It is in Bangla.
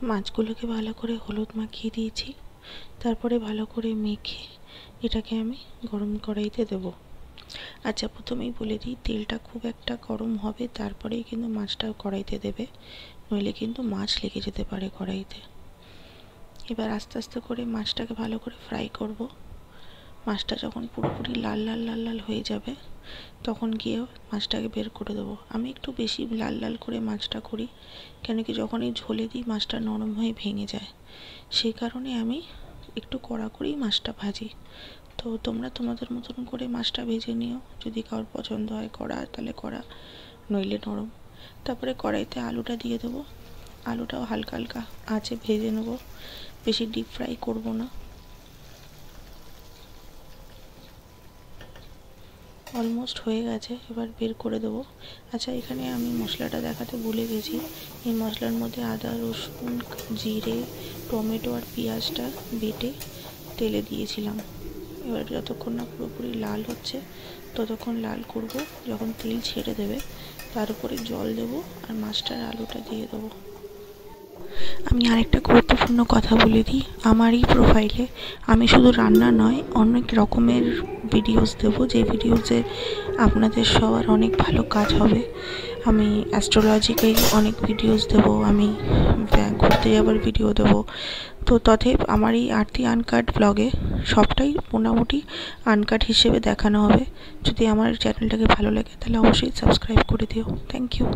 মাছগুলোকে ভালো করে হলুদ মাখিয়ে দিয়েছি। তারপরে ভালো করে মেখে এটাকে আমি গরম কড়াইতে দেব। আচ্ছা, প্রথমেই বলে দিই, তেলটা খুব একটা গরম হবে তারপরেই কিন্তু মাছটা কড়াইতে দেবে, নইলে কিন্তু মাছ লেগে যেতে পারে কড়াইতে। এবার আস্তে আস্তে করে মাছটাকে ভালো করে ফ্রাই করব। মাছটা যখন পুরোপুরি লাল লাল লাল লাল হয়ে যাবে তখন গিয়ে মাছটাকে বের করে দেবো। আমি একটু বেশি লাল লাল করে মাছটা করি, কেন কি যখনই ঝোলে দিই মাছটা নরম হয়ে ভেঙে যায়, সেই কারণে আমি একটু কড়া করেই মাছটা ভাজি। তো তোমরা তোমাদের মতন করে মাছটা ভেজে নিও, যদি কারোর পছন্দ হয় কড়া তাহলে কড়া, নইলে নরম। তারপরে কড়াইতে আলুটা দিয়ে দেবো। আলুটাও হালকা হালকা আঁচে ভেজে নেবো, বেশি ডিপ ফ্রাই করবো না। অলমোস্ট হয়ে গেছে, এবার বের করে দেবো। আচ্ছা, এখানে আমি মশলাটা দেখাতে ভুলে গেছি। এই মশলার মধ্যে আদা, রসুন, জিরে, টমেটো আর পেঁয়াজটা বেটে তেলে দিয়েছিলাম। এবার যতক্ষণ না পুরোপুরি লাল হচ্ছে ততক্ষণ লাল করব। যখন তেল ছেড়ে দেবে তার উপরে জল দেবো আর মাছটার আলুটা দিয়ে দেবো। আমি আরেকটা গুরুত্বপূর্ণ কথা বলে দিই, আমার এই প্রোফাইলে আমি শুধু রান্না নয় অনেক রকমের ভিডিওস দেবো, যে ভিডিওসে আপনাদের সবার অনেক ভালো কাজ হবে। আমি অ্যাস্ট্রোলজিক্যাল অনেক ভিডিওস দেবো, আমি ঘুরতে যাবার ভিডিও দেবো। তো তথেপ আমার এই আরতি আনকাট ব্লগে সবটাই মোটামুটি আনকাট হিসেবে দেখানো হবে। যদি আমার চ্যানেলটাকে ভালো লাগে তাহলে অবশ্যই সাবস্ক্রাইব করে দিও। Thank you.